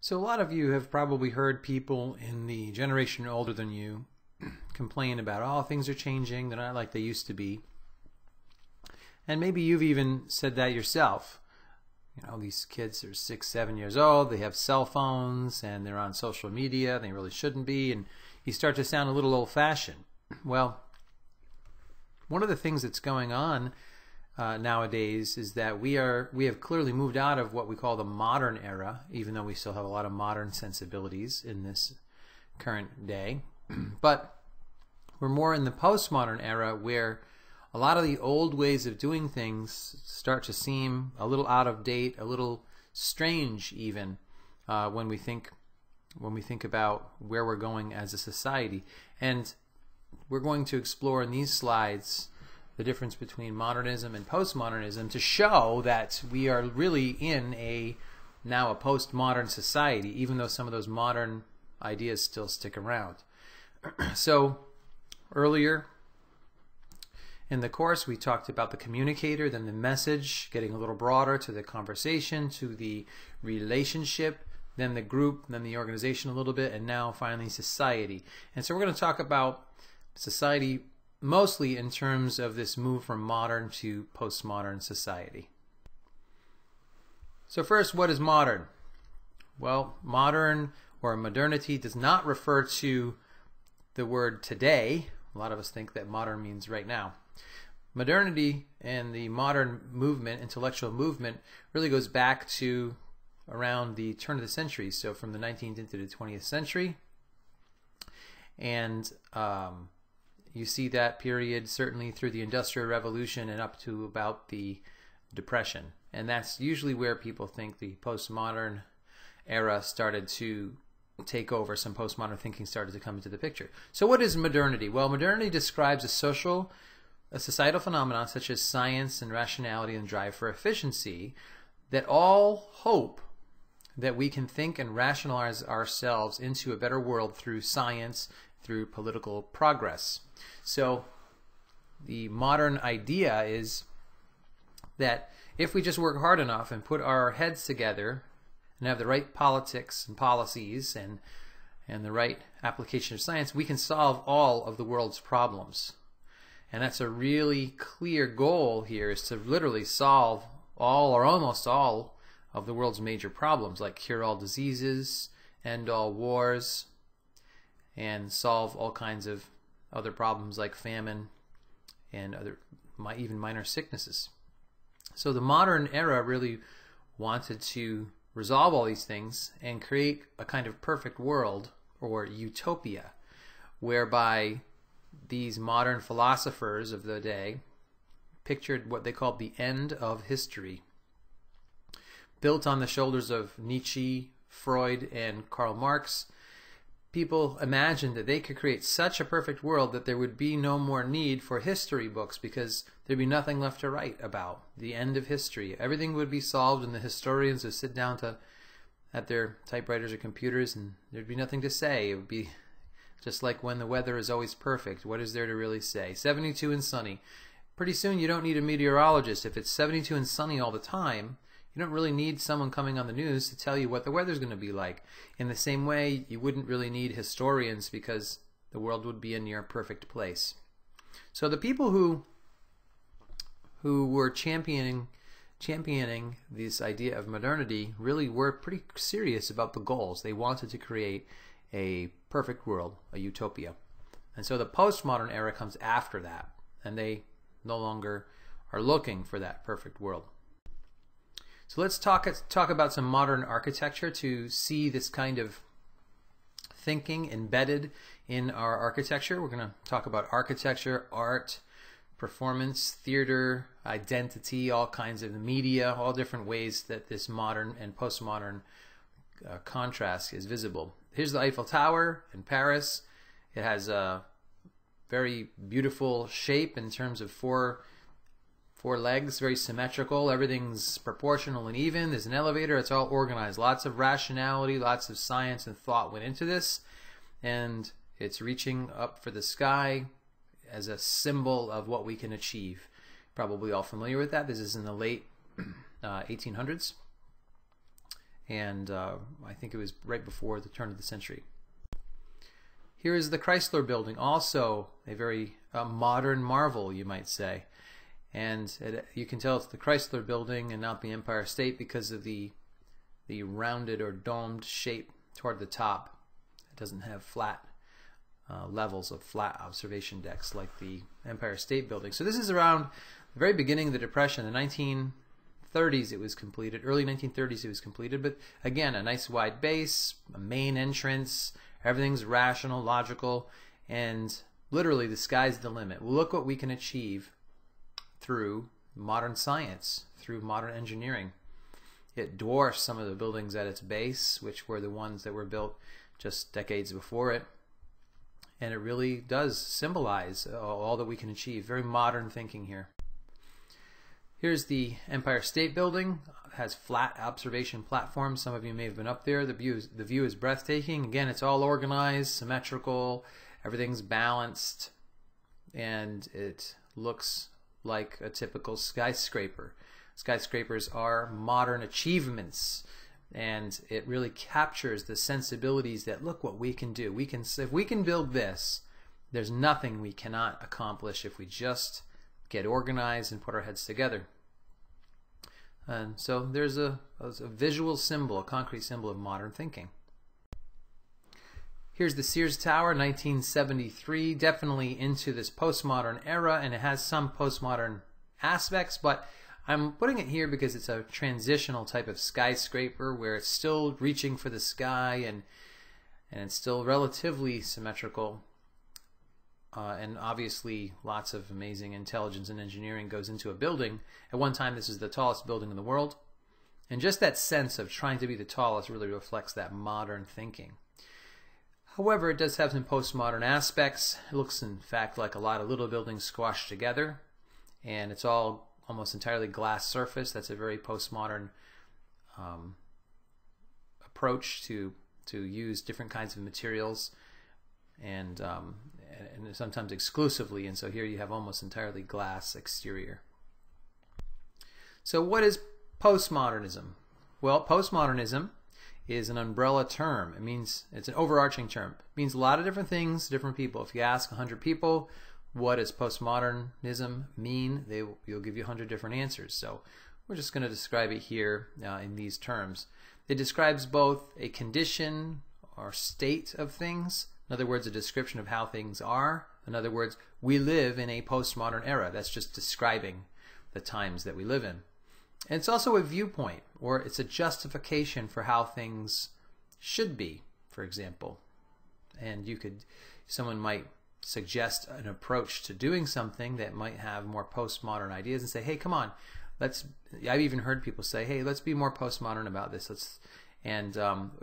So a lot of you have probably heard people in the generation older than you complain about, oh, things are changing, they're not like they used to be. And maybe you've even said that yourself. You know, these kids are 6, 7 years old, they have cell phones, and they're on social media, they really shouldn't be, and you start to sound a little old-fashioned. Well, one of the things that's going on nowadays is that we have clearly moved out of what we call the modern era, even though we still have a lot of modern sensibilities in this current day. But we're more in the postmodern era, where a lot of the old ways of doing things start to seem a little out of date, a little strange even, when we think about where we're going as a society. And we're going to explore in these slides the difference between modernism and postmodernism to show that we are really in now a postmodern society, even though some of those modern ideas still stick around. So earlier in the course we talked about the communicator, then the message, getting a little broader, to the conversation, to the relationship, then the group, then the organization a little bit, and now finally society. And so we're going to talk about society mostly in terms of this move from modern to postmodern society. So first, what is modern? Well, modern or modernity does not refer to the word today. A lot of us think that modern means right now. Modernity and the modern movement, intellectual movement, really goes back to around the turn of the century, so from the 19th into the 20th century. And you see that period certainly through the Industrial Revolution and up to about the Depression. And that's usually where people think the postmodern era started to take over. Some postmodern thinking started to come into the picture. So what is modernity? Well, modernity describes a societal phenomenon such as science and rationality and drive for efficiency that all hope that we can think and rationalize ourselves into a better world through science, through political progress. So the modern idea is that if we just work hard enough and put our heads together and have the right politics and policies and the right application of science, we can solve all of the world's problems. And that's a really clear goal here, is to literally solve all or almost all of the world's major problems, like cure all diseases, end all wars, and solve all kinds of other problems like famine and other even minor sicknesses. So the modern era really wanted to resolve all these things and create a kind of perfect world, or utopia, whereby these modern philosophers of the day pictured what they called the end of history. Built on the shoulders of Nietzsche, Freud, and Karl Marx, people imagined that they could create such a perfect world that there would be no more need for history books, because there'd be nothing left to write about. The end of history. Everything would be solved, and the historians would sit down at their typewriters or computers, and there'd be nothing to say. It would be just like when the weather is always perfect. What is there to really say? 72 and sunny. Pretty soon you don't need a meteorologist. If it's 72 and sunny all the time, you don't really need someone coming on the news to tell you what the weather's going to be like. In the same way, you wouldn't really need historians, because the world would be a near perfect place. So the people who were championing this idea of modernity really were pretty serious about the goals. They wanted to create a perfect world, a utopia. And so the postmodern era comes after that, and they no longer are looking for that perfect world. So let's talk about some modern architecture to see this kind of thinking embedded in our architecture. We're going to talk about architecture, art, performance, theater, identity, all kinds of media, all different ways that this modern and postmodern contrast is visible. Here's the Eiffel Tower in Paris. It has a very beautiful shape in terms of four legs, very symmetrical. Everything's proportional and even. There's an elevator. It's all organized. Lots of rationality, lots of science and thought went into this, and it's reaching up for the sky as a symbol of what we can achieve. Probably all familiar with that. This is in the late 1800s. and I think it was right before the turn of the century. Here is the Chrysler Building, also a very modern marvel, you might say. And you can tell it's the Chrysler Building and not the Empire State because of the rounded or domed shape toward the top. It doesn't have flat levels of flat observation decks like the Empire State Building. So this is around the very beginning of the Depression. The 1930s it was completed, early 1930s it was completed, but again, a nice wide base, a main entrance, everything's rational, logical, and literally the sky's the limit. Well, look what we can achieve through modern science, through modern engineering. It dwarfs some of the buildings at its base, which were the ones that were built just decades before it. And it really does symbolize all that we can achieve. Very modern thinking here. Here's the Empire State Building. It has flat observation platforms. Some of you may have been up there. The view is breathtaking. Again, it's all organized, symmetrical, everything's balanced, and it looks like a typical skyscraper. Skyscrapers are modern achievements, and it really captures the sensibilities that look what we can do. If we can build this, there's nothing we cannot accomplish if we just get organized and put our heads together. And so there's a visual symbol, a concrete symbol of modern thinking. Here's the Sears Tower, 1973, definitely into this postmodern era, and it has some postmodern aspects, but I'm putting it here because it's a transitional type of skyscraper where it's still reaching for the sky and it's still relatively symmetrical. And obviously lots of amazing intelligence and engineering goes into a building. At one time this is the tallest building in the world. And just that sense of trying to be the tallest really reflects that modern thinking. However, it does have some postmodern aspects. It looks in fact like a lot of little buildings squashed together. And it's all almost entirely glass surface. That's a very postmodern approach to use different kinds of materials and sometimes exclusively. And so here you have almost entirely glass exterior. So what is postmodernism? Well, postmodernism is an umbrella term. It means it's an overarching term. It means a lot of different things to different people. If you ask 100 people, what does postmodernism mean? You'll give you 100 different answers. So we're just going to describe it here in these terms. It describes both a condition or state of things. In other words, a description of how things are. In other words, we live in a postmodern era. That's just describing the times that we live in. And it's also a viewpoint, or it's a justification for how things should be, for example. And someone might suggest an approach to doing something that might have more postmodern ideas and say, hey, come on, I've even heard people say, hey, let's be more postmodern about this. And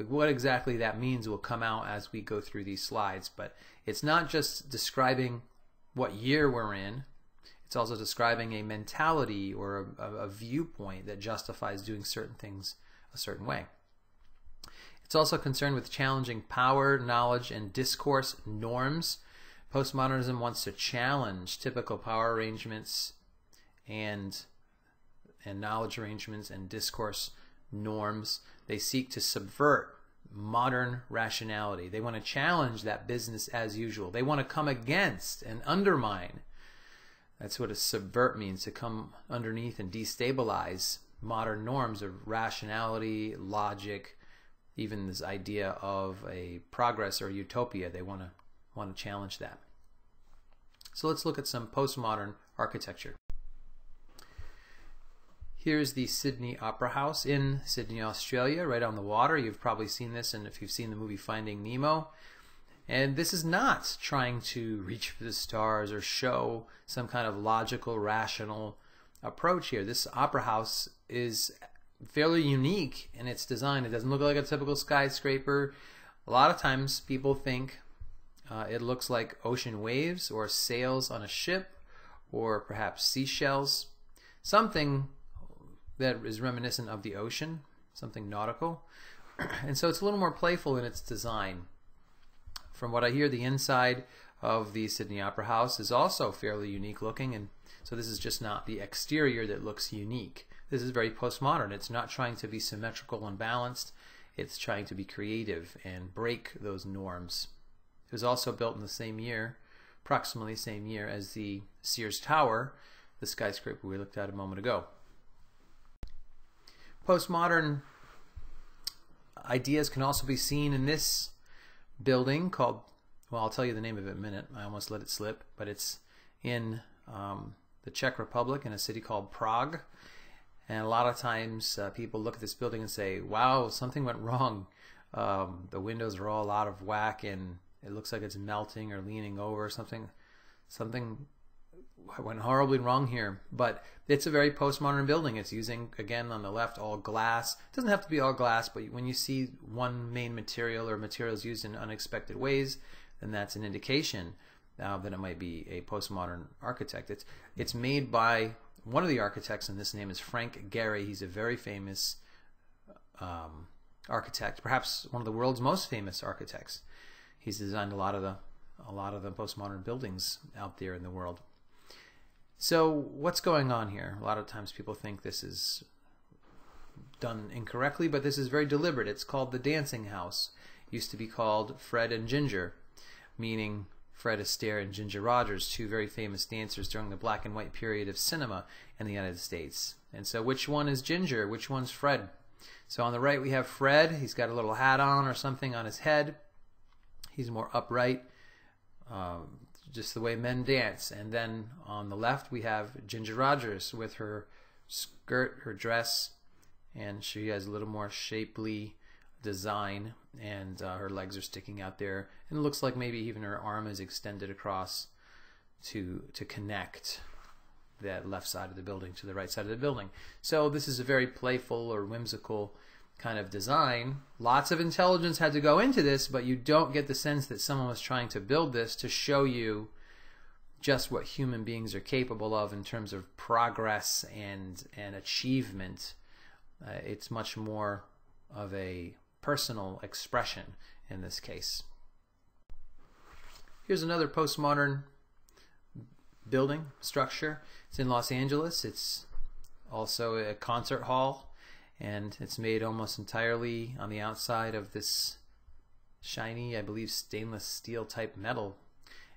what exactly that means will come out as we go through these slides. But it's not just describing what year we're in. It's also describing a mentality or a viewpoint that justifies doing certain things a certain way. It's also concerned with challenging power, knowledge, and discourse norms. Postmodernism wants to challenge typical power arrangements and knowledge arrangements and discourse norms. They seek to subvert modern rationality. They want to challenge that business as usual. They want to come against and undermine. That's what a subvert means, to come underneath and destabilize modern norms of rationality, logic, even this idea of a progress or utopia. They want to challenge that. So let's look at some postmodern architecture. Here's the Sydney Opera House in Sydney, Australia, right on the water. You've probably seen this, and if you've seen the movie Finding Nemo. And this is not trying to reach for the stars or show some kind of logical, rational approach here. This opera house is fairly unique in its design. It doesn't look like a typical skyscraper. A lot of times people think it looks like ocean waves or sails on a ship or perhaps seashells. Something that is reminiscent of the ocean, something nautical. And so it's a little more playful in its design. From what I hear, the inside of the Sydney Opera House is also fairly unique looking, and so this is just not the exterior that looks unique. this is very postmodern. It's not trying to be symmetrical and balanced. It's trying to be creative and break those norms. It was also built in the same year, approximately same year as the Sears Tower, the skyscraper we looked at a moment ago. Postmodern ideas can also be seen in this building called, well, I'll tell you the name of it in a minute. I almost let it slip, but it's in the Czech Republic in a city called Prague. And a lot of times people look at this building and say, wow, something went wrong. The windows are all out of whack and it looks like it's melting or leaning over. Something went horribly wrong here. But it's a very postmodern building. It's using, again, on the left, all glass. It doesn't have to be all glass, but when you see one main material or materials used in unexpected ways, then that's an indication that it might be a postmodern architect. It's made by one of the architects, and this name is Frank Gehry. He's a very famous architect, perhaps one of the world's most famous architects. He's designed a lot of the postmodern buildings out there in the world. So what's going on here? A lot of times people think this is done incorrectly, but this is very deliberate. It's called the Dancing House. It used to be called Fred and Ginger, meaning Fred Astaire and Ginger Rogers, two very famous dancers during the black and white period of cinema in the United States. And so which one is Ginger? Which one's Fred? So on the right we have Fred. He's got a little hat on or something on his head. He's more upright, just the way men dance. And then on the left we have Ginger Rogers with her skirt, her dress, and she has a little more shapely design, and her legs are sticking out there, and it looks like maybe even her arm is extended across to connect that left side of the building to the right side of the building. So this is a very playful or whimsical kind of design. Lots of intelligence had to go into this, but you don't get the sense that someone was trying to build this to show you just what human beings are capable of in terms of progress and achievement. It's much more of a personal expression in this case. Here's another postmodern building structure. It's in Los Angeles. It's also a concert hall, and it's made almost entirely on the outside of this shiny, I believe, stainless steel type metal.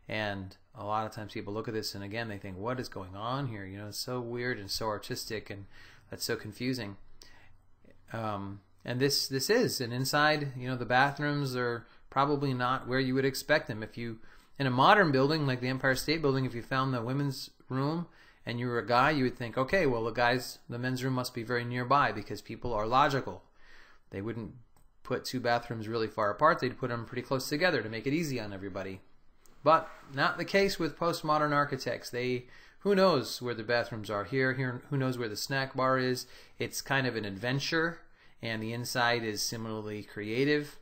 And a lot of times people look at this and again they think, what is going on here? You know, it's so weird and so artistic, and that's so confusing. And this is, and inside, you know, the bathrooms are probably not where you would expect them. If you, in a modern building like the Empire State Building, if you found the women's room and you were a guy, you would think, okay, well the men's room must be very nearby, because people are logical. They wouldn't put two bathrooms really far apart. They'd put them pretty close together to make it easy on everybody. But not the case with postmodern architects. Who knows where the bathrooms are here, who knows where the snack bar is. It's kind of an adventure, and the inside is similarly creative.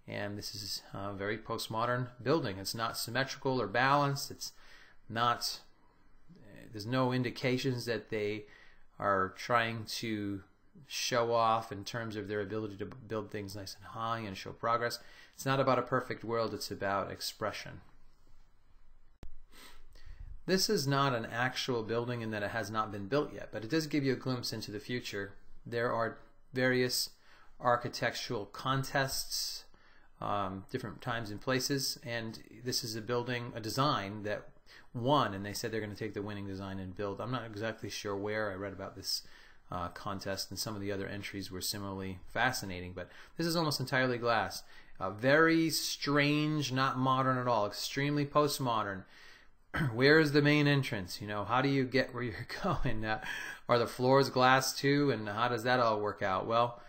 And this is a very postmodern building. It's not symmetrical or balanced. It's not, there's no indications that they are trying to show off in terms of their ability to build things nice and high and show progress. It's not about a perfect world. It's about expression. This is not an actual building in that it has not been built yet, but it does give you a glimpse into the future. There are various architectural contests, different times and places, and this is a building, a design that won, and they said they're going to take the winning design and build. I'm not exactly sure where. I read about this contest, and some of the other entries were similarly fascinating, but this is almost entirely glass. Very strange, not modern at all, extremely postmodern. Where is the main entrance? You know, how do you get where you're going? Are the floors glass too, and how does that all work out? Well,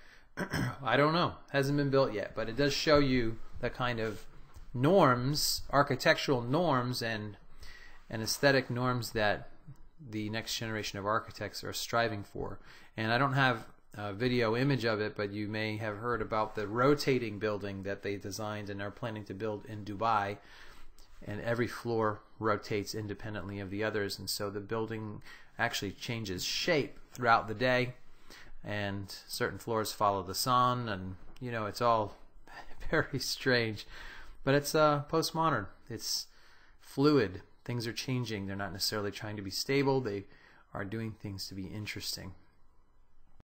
I don't know. Hasn't been built yet, but it does show you the kind of norms, architectural norms and aesthetic norms that the next generation of architects are striving for. And I don't have a video image of it, but you may have heard about the rotating building that they designed and are planning to build in Dubai. And every floor rotates independently of the others, and so the building actually changes shape throughout the day, and certain floors follow the sun, and you know, it's all very strange, but it's postmodern. It's fluid. Things are changing. They're not necessarily trying to be stable. They are doing things to be interesting.